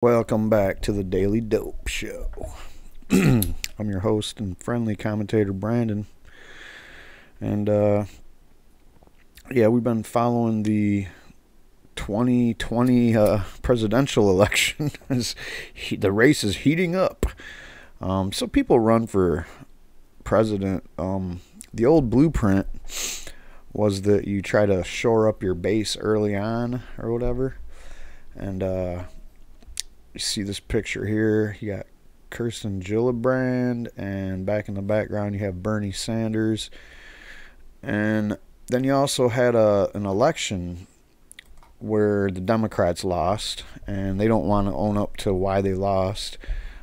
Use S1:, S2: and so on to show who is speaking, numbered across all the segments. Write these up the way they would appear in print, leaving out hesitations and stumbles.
S1: Welcome back to the Daily Dope Show. I'm your host and friendly commentator, Brandon. And, we've been following the 2020 presidential election as the race is heating up. So people run for president. The old blueprint was that you try to shore up your base early on or whatever. And, you see this picture here. You got Kirsten Gillibrand, and back in the background you have Bernie Sanders. And then you also had an election where the Democrats lost, and they don't want to own up to why they lost.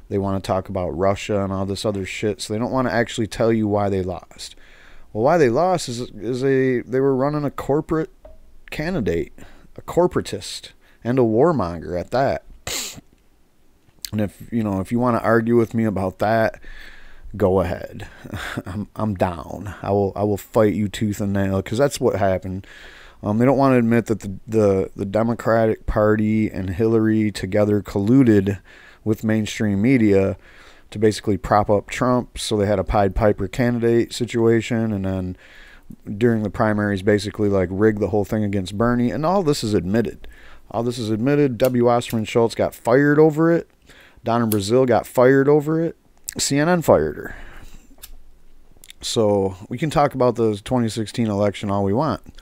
S1: They want to talk about Russia and all this other shit, so they don't want to actually tell you why they lost. Well, why they lost is they were running a corporate candidate, a corporatist, and a warmonger at that. And if you want to argue with me about that, go ahead. I'm down. I will fight you tooth and nail, because that's what happened. They don't want to admit that the Democratic Party and Hillary together colluded with mainstream media to basically prop up Trump. So they had a Pied Piper candidate situation, and then during the primaries basically like rigged the whole thing against Bernie. And all this is admitted. W. Osterman Schultz got fired over it. Donna Brazil got fired over it. CNN fired her. So we can talk about the 2016 election all we want.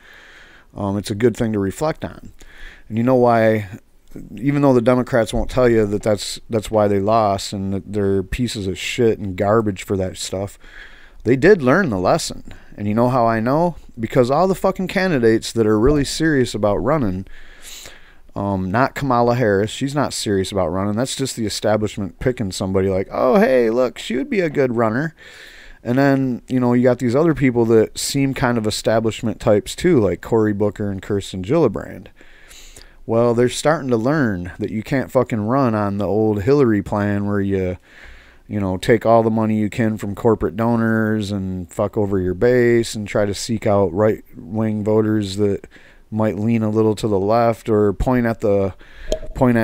S1: It's a good thing to reflect on. And you know why, even though the Democrats won't tell you that that's why they lost and that they're pieces of shit and garbage for that stuff, they did learn the lesson. And you know how I know? Because all the fucking candidates that are really serious about running, not Kamala Harris. She's not serious about running. That's just the establishment picking somebody like, oh, hey, look, she would be a good runner. And then, you got these other people that seem kind of establishment types too, like Cory Booker and Kirsten Gillibrand. Well, they're starting to learn that you can't fucking run on the old Hillary plan where you take all the money you can from corporate donors and fuck over your base and try to seek out right-wing voters that might lean a little to the left, or point at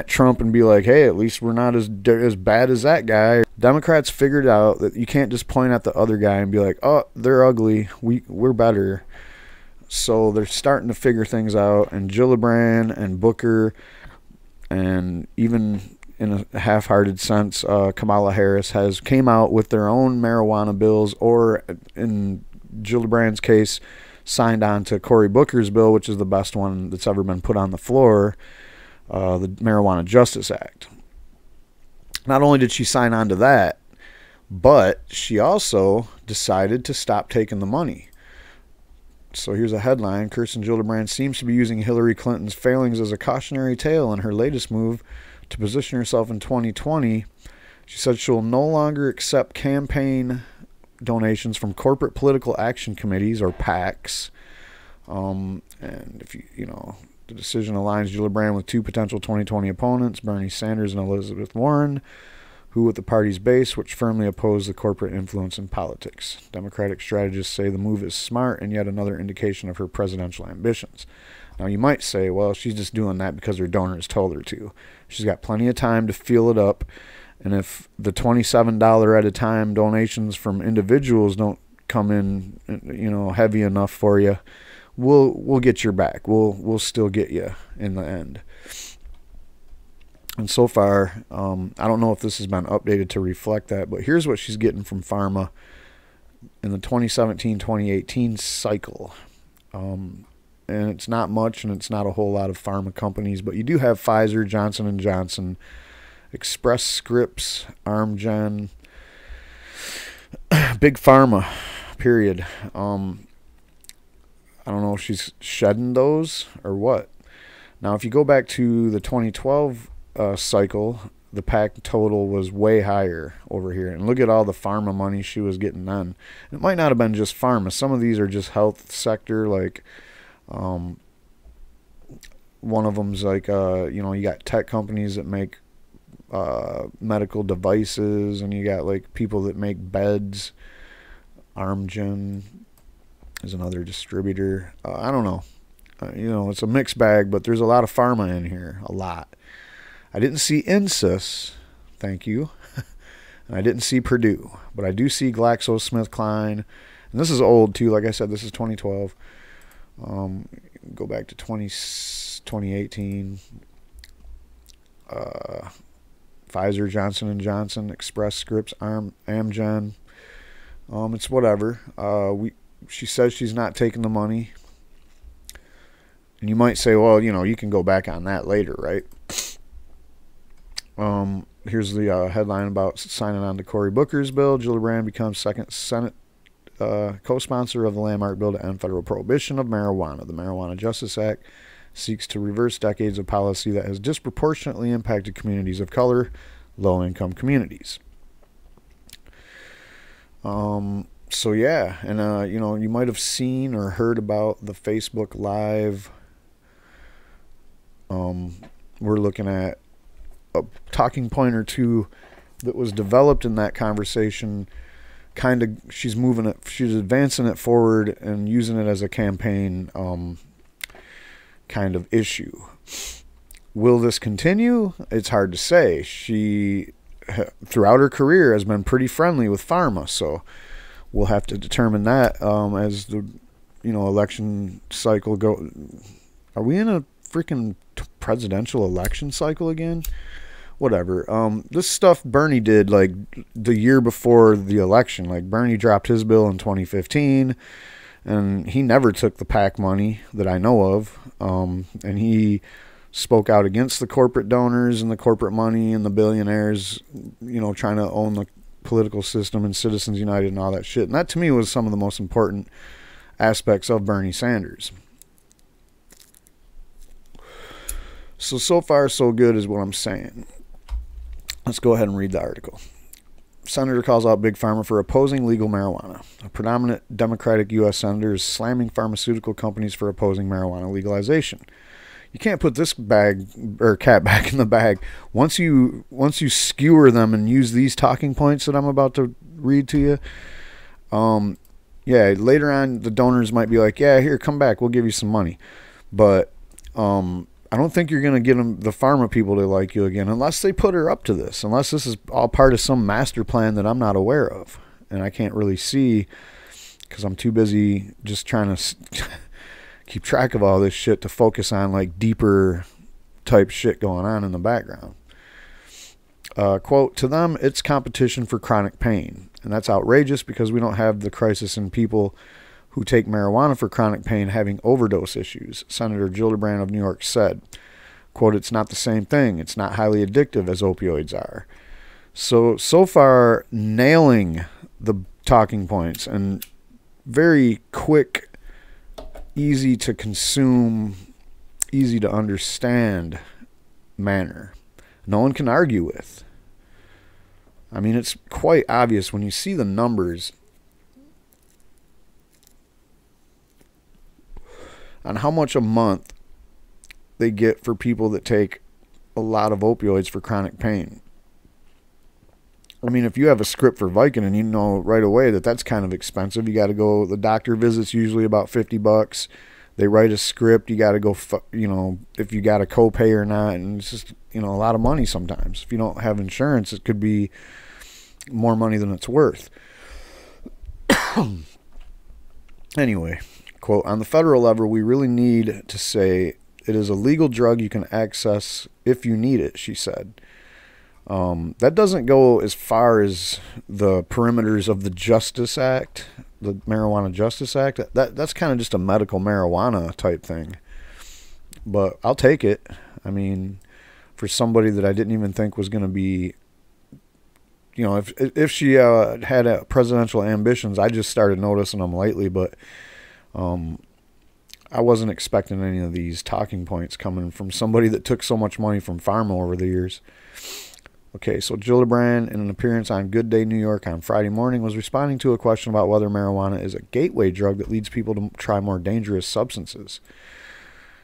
S1: Trump and be like, hey, at least we're not as bad as that guy. Democrats figured out that you can't just point at the other guy and be like, oh, they're ugly, we're better. So they're starting to figure things out, and Gillibrand and Booker, and even in a half-hearted sense, Kamala Harris came out with their own marijuana bills, or in Gillibrand's case, signed on to Cory Booker's bill, which is the best one that's ever been put on the floor, the Marijuana Justice Act. Not only did she sign on to that, but she also decided to stop taking the money. So here's a headline. Kirsten Gillibrand seems to be using Hillary Clinton's failings as a cautionary tale in her latest move to position herself in 2020. She said she'll no longer accept campaign donations from corporate political action committees, or PACs. And if the decision aligns Gillibrand with two potential 2020 opponents, Bernie Sanders and Elizabeth Warren, who with the party's base, which firmly oppose the corporate influence in politics. Democratic strategists say the move is smart and yet another indication of her presidential ambitions. Now you might say, well, she's just doing that because her donors told her to. She's got plenty of time to feel it up. And if the $27 at a time donations from individuals don't come in, heavy enough for you, we'll get your back. We'll still get you in the end. And so far, I don't know if this has been updated to reflect that, but here's what she's getting from Pharma in the 2017-2018 cycle. And it's not much, and it's not a whole lot of pharma companies, but you do have Pfizer, Johnson & Johnson, Express Scripts, Amgen, Big Pharma, period. I don't know if she's shedding those or what. Now, if you go back to the 2012 cycle, the PAC total was way higher over here. And look at all the pharma money she was getting then. It might not have been just pharma. Some of these are just health sector, like one of them's like, you got tech companies that make medical devices, and you got like people that make beds. Amgen is another distributor. I don't know. It's a mixed bag, but there's a lot of pharma in here, a lot. I didn't see Insys, thank you, and I didn't see Purdue, but I do see GlaxoSmithKline, and this is old too. Like I said, this is 2012. Go back to 2018. Pfizer, Johnson & Johnson, Express Scripts, Amgen. It's whatever. She says she's not taking the money. And you might say, well, you can go back on that later, right? Here's the headline about signing on to Cory Booker's bill. Gillibrand becomes second Senate co-sponsor of the landmark bill to end federal prohibition of marijuana. The Marijuana Justice Act seeks to reverse decades of policy that has disproportionately impacted communities of color, low-income communities. So yeah, and you might have seen or heard about the Facebook Live. We're looking at a talking point or two that was developed in that conversation. Kind of, she's advancing it forward and using it as a campaign kind of issue. Will this continue? It's hard to say. She, throughout her career, has been pretty friendly with Pharma, so we'll have to determine that as the election cycle go. Are we in a freaking presidential election cycle again? Whatever. This stuff Bernie did like the year before the election. Like Bernie dropped his bill in 2015, and he never took the PAC money that I know of. And he spoke out against the corporate donors and the corporate money and the billionaires, trying to own the political system and Citizens United and all that shit. And that to me was some of the most important aspects of Bernie Sanders. So far so good is what I'm saying. Let's go ahead and read the article. Senator calls out Big Pharma for opposing legal marijuana. A predominant Democratic U.S. senator is slamming pharmaceutical companies for opposing marijuana legalization. You can't put this cat back in the bag. Once you skewer them and use these talking points that I'm about to read to you, yeah, later on the donors might be like, yeah, here, come back, we'll give you some money. But I don't think you're going to get the Pharma people to like you again unless they put her up to this, unless this is all part of some master plan that I'm not aware of. And I can't really see because I'm too busy just trying to keep track of all this shit to focus on like deeper type shit going on in the background. Quote, to them, it's competition for chronic pain. And that's outrageous because we don't have the crisis in people who take marijuana for chronic pain having overdose issues, Senator Gillibrand of New York said. Quote, it's not the same thing. It's not highly addictive as opioids are. So far, nailing the talking points and very quick, easy to consume, easy to understand manner. No one can argue with. I mean, it's quite obvious when you see the numbers on how much a month they get for people that take a lot of opioids for chronic pain. I mean, if you have a script for Vicodin, you know right away that that's kind of expensive. You got to go, the doctor visit's usually about $50. They write a script. You got to go, if you got a copay or not. And it's just, a lot of money sometimes. If you don't have insurance, it could be more money than it's worth. Anyway. Quote, on the federal level, we really need to say it is a legal drug you can access if you need it, she said. That doesn't go as far as the perimeters of the Justice Act, the Marijuana Justice Act. That's kind of just a medical marijuana type thing. But I'll take it. I mean, for somebody that I didn't even think was going to be, if she had presidential ambitions, I just started noticing them lately, but I wasn't expecting any of these talking points coming from somebody that took so much money from Pharma over the years. Okay, so Gillibrand, in an appearance on Good Day New York on Friday morning, was responding to a question about whether marijuana is a gateway drug that leads people to try more dangerous substances.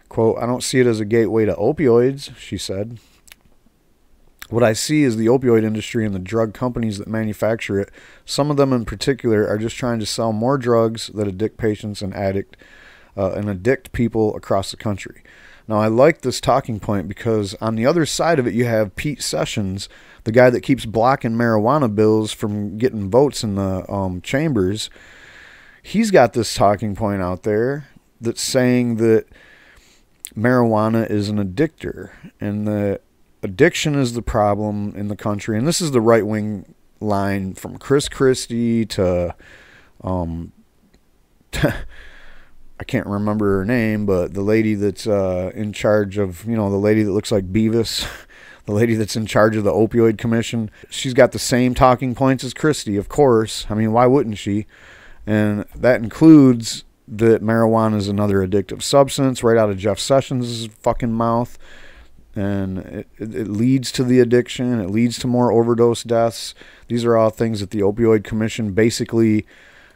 S1: Quote, I don't see it as a gateway to opioids, she said. What I see is the opioid industry and the drug companies that manufacture it. Some of them in particular are just trying to sell more drugs that addict patients and addict people across the country. Now, I like this talking point because on the other side of it, you have Pete Sessions, the guy that keeps blocking marijuana bills from getting votes in the chambers. He's got this talking point out there that's saying that marijuana is an addictor and the addiction is the problem in the country. And this is the right-wing line from Chris Christie to I can't remember her name, but the lady that's in charge of, the lady that looks like Beavis, the lady that's in charge of the opioid commission. She's got the same talking points as Christie, of course. I mean, why wouldn't she? And that includes that marijuana is another addictive substance right out of Jeff Sessions' fucking mouth. And it leads to the addiction. It leads to more overdose deaths. These are all things that the opioid commission basically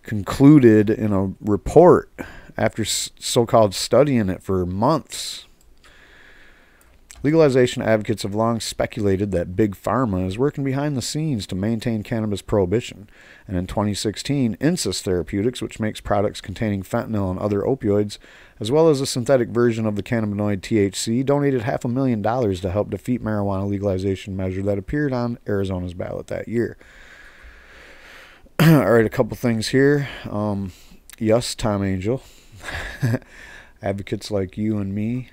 S1: concluded in a report after so-called studying it for months. Legalization advocates have long speculated that Big Pharma is working behind the scenes to maintain cannabis prohibition. And in 2016, Insys Therapeutics, which makes products containing fentanyl and other opioids, as well as a synthetic version of the cannabinoid THC, donated $500,000 to help defeat marijuana legalization measure that appeared on Arizona's ballot that year. All right, a couple things here. Yes, Tom Angel. Advocates like you and me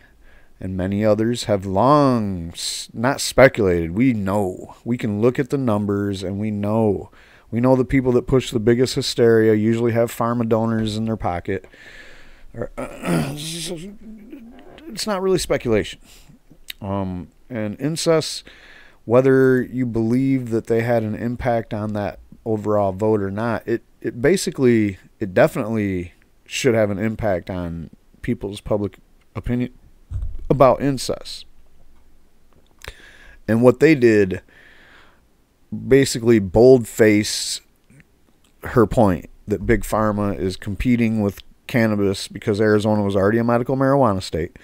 S1: and many others have long not speculated. We know. We can look at the numbers and we know. We know the people that push the biggest hysteria usually have pharma donors in their pocket. It's not really speculation. And incest, whether you believe that they had an impact on that overall vote or not, it definitely should have an impact on people's public opinion about incest. And what they did basically bold-faced her point that Big Pharma is competing with cannabis because Arizona was already a medical marijuana state.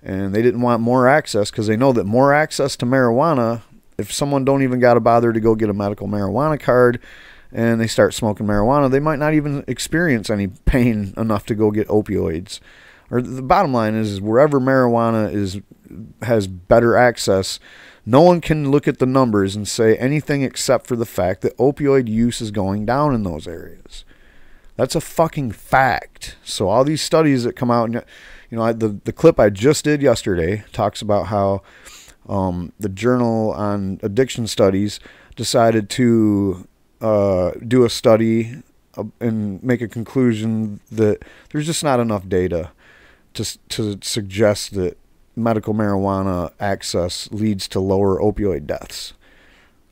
S1: And they didn't want more access because they know that more access to marijuana, if someone don't even got to bother to go get a medical marijuana card and they start smoking marijuana, they might not even experience any pain enough to go get opioids. Or the bottom line is wherever marijuana has better access, no one can look at the numbers and say anything except for the fact that opioid use is going down in those areas. That's a fucking fact. So all these studies that come out, the clip I just did yesterday talks about how the Journal on Addiction Studies decided to do a study and make a conclusion that there's just not enough data to suggest that medical marijuana access leads to lower opioid deaths.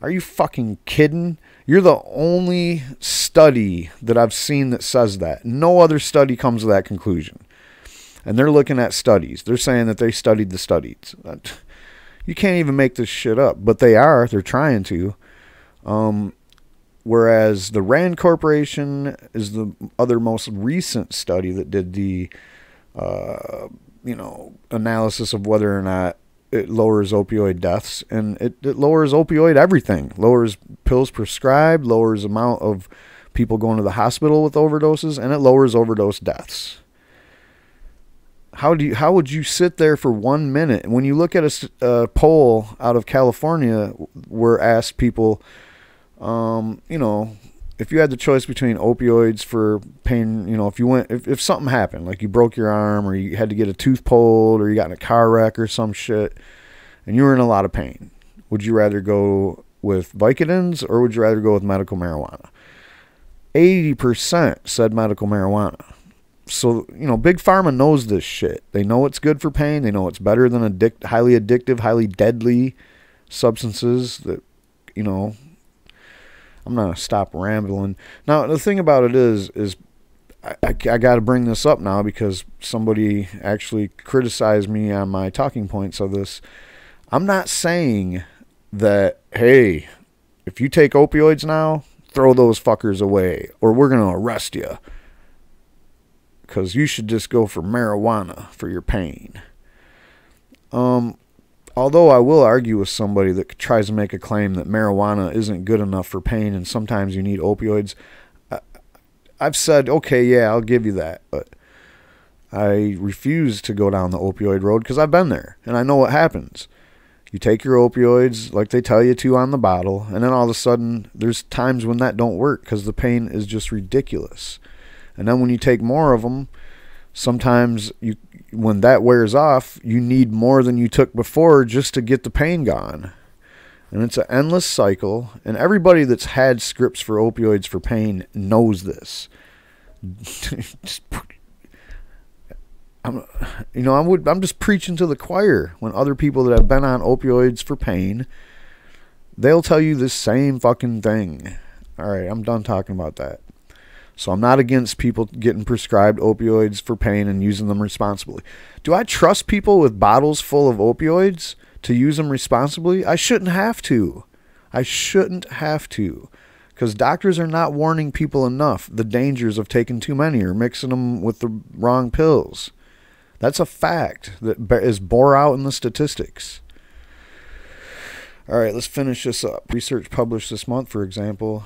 S1: Are you fucking kidding? You're the only study that I've seen that says that. No other study comes to that conclusion. And they're looking at studies. They're saying that they studied the studies. You can't even make this shit up. But they are. They're trying to. Whereas the RAND Corporation is the other most recent study that did the analysis of whether or not it lowers opioid deaths. And it lowers opioid everything. Lowers pills prescribed, lowers amount of people going to the hospital with overdoses, and it lowers overdose deaths. How would you sit there for 1 minute? When you look at a poll out of California where asked people, if you had the choice between opioids for pain, if something happened, like you broke your arm or you had to get a tooth pulled or you got in a car wreck or some shit and you were in a lot of pain, would you rather go with Vicodins or would you rather go with medical marijuana? 80% said medical marijuana. So, Big Pharma knows this shit. They know it's good for pain. They know it's better than highly addictive, highly deadly substances that, I'm going to stop rambling. Now, the thing about it is I got to bring this up now because somebody actually criticized me on my talking points of this. I'm not saying that, hey, if you take opioids now, throw those fuckers away or we're going to arrest you. Because you should just go for marijuana for your pain. Although I will argue with somebody that tries to make a claim that marijuana isn't good enough for pain and sometimes you need opioids, I've said, okay, yeah, I'll give you that. But I refuse to go down the opioid road because I've been there and I know what happens. You take your opioids like they tell you to on the bottle, and then all of a sudden there's times when that don't work because the pain is just ridiculous. And then when you take more of them, sometimes when that wears off, you need more than you took before just to get the pain gone. And it's an endless cycle, and everybody that's had scripts for opioids for pain knows this. I'm just preaching to the choir when other people that have been on opioids for pain, they'll tell you the same fucking thing. All right, I'm done talking about that. So I'm not against people getting prescribed opioids for pain and using them responsibly. Do I trust people with bottles full of opioids to use them responsibly? I shouldn't have to. Because doctors are not warning people enough the dangers of taking too many or mixing them with the wrong pills. That's a fact that is bore out in the statistics. All right, let's finish this up. Research published this month, for example,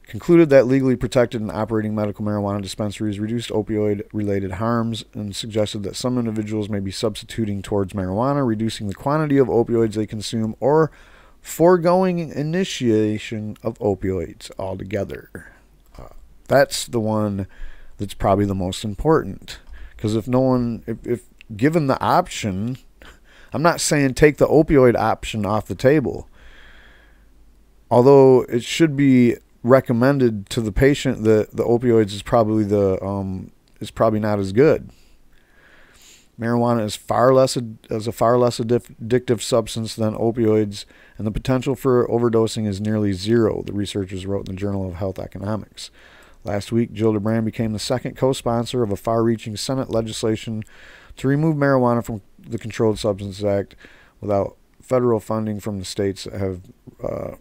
S1: concluded that legally protected and operating medical marijuana dispensaries reduced opioid-related harms and suggested that some individuals may be substituting towards marijuana, reducing the quantity of opioids they consume, or foregoing initiation of opioids altogether. That's the one that's probably the most important. Because if given the option, I'm not saying take the opioid option off the table. Although it should be recommended to the patient that the opioids is probably not as good. Marijuana is a far less addictive substance than opioids, and the potential for overdosing is nearly zero, the researchers wrote in the Journal of Health Economics. Last week, Gillibrand became the second co-sponsor of a far-reaching Senate legislation to remove marijuana from the Controlled Substances Act without federal funding from the states that have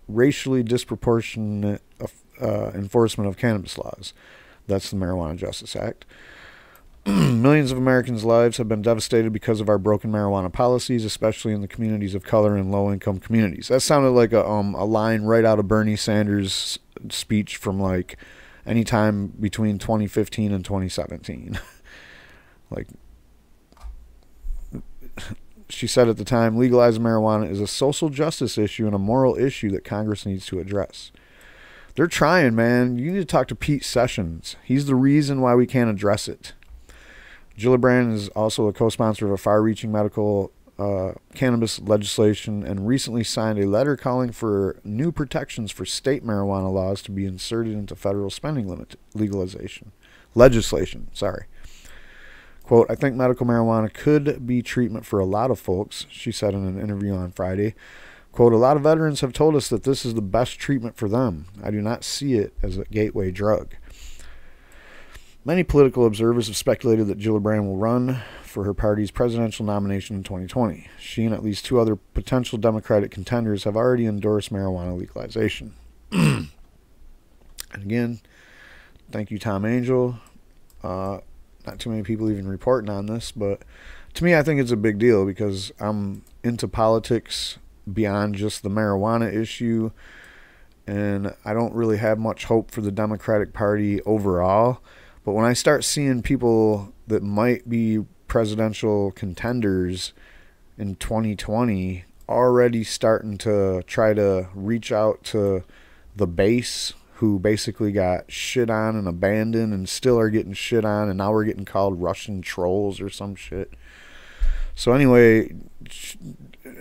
S1: racially disproportionate enforcement of cannabis laws. That's the Marijuana Justice Act. Millions of Americans' lives have been devastated because of our broken marijuana policies, especially in the communities of color and low-income communities. That sounded like a line right out of Bernie Sanders' speech from like any time between 2015 and 2017. She said at the time, legalizing marijuana is a social justice issue and a moral issue that Congress needs to address. They're trying, man. You need to talk to Pete Sessions. He's the reason why we can't address it. Gillibrand is also a co-sponsor of a far-reaching medical cannabis legislation and recently signed a letter calling for new protections for state marijuana laws to be inserted into federal spending limit legislation. Quote, I think medical marijuana could be treatment for a lot of folks, she said in an interview on Friday. Quote, a lot of veterans have told us that this is the best treatment for them. I do not see it as a gateway drug. Many political observers have speculated that Gillibrand will run for her party's presidential nomination in 2020. She and at least two other potential Democratic contenders have already endorsed marijuana legalization. And again, thank you, Tom Angel. Not too many people even reporting on this, but to me, I think it's a big deal because I'm into politics beyond just the marijuana issue, and I don't really have much hope for the Democratic Party overall. But when I start seeing people that might be presidential contenders in 2020 already starting to try to reach out to the base who basically got shit on and abandoned and still are getting shit on, and now we're getting called Russian trolls or some shit. So anyway,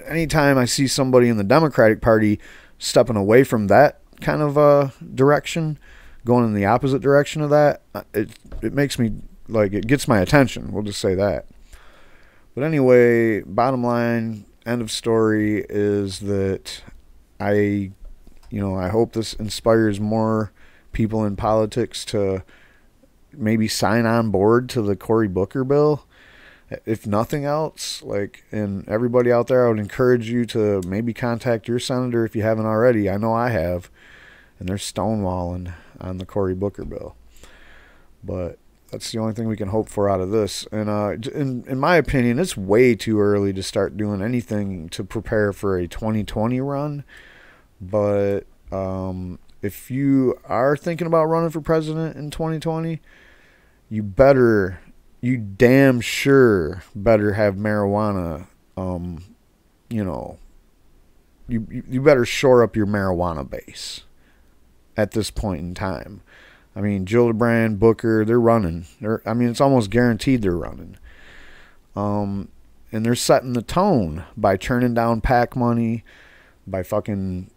S1: anytime I see somebody in the Democratic Party stepping away from that kind of direction, going in the opposite direction of that, it makes me, like, it gets my attention. We'll just say that. But anyway, bottom line, end of story is that I hope this inspires more people in politics to maybe sign on board to the Cory Booker bill. If nothing else, and everybody out there, I would encourage you to maybe contact your senator if you haven't already. I know I have. And they're stonewalling on the Cory Booker bill. But that's the only thing we can hope for out of this. And in my opinion, it's way too early to start doing anything to prepare for a 2020 run. But if you are thinking about running for president in 2020, you damn sure better have marijuana. You know, you better shore up your marijuana base at this point in time. I mean, Gillibrand, Booker, they're running. I mean, it's almost guaranteed they're running. And they're setting the tone by turning down PAC money, by fucking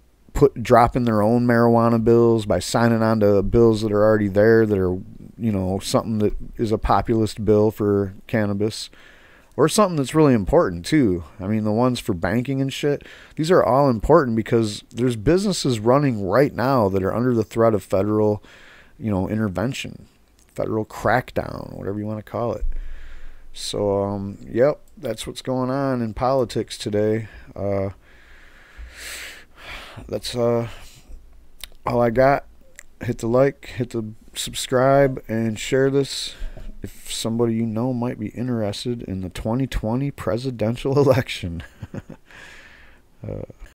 S1: dropping their own marijuana bills, by signing on to bills that are already there that are, you know, something that is a populist bill for cannabis. Or something that's really important too. I mean, the ones for banking and shit, these are all important because there's businesses running right now that are under the threat of federal, you know, intervention, federal crackdown, whatever you want to call it. So, yep, that's what's going on in politics today. That's all I got. Hit the like, hit the subscribe, and share this if somebody you know might be interested in the 2020 presidential election.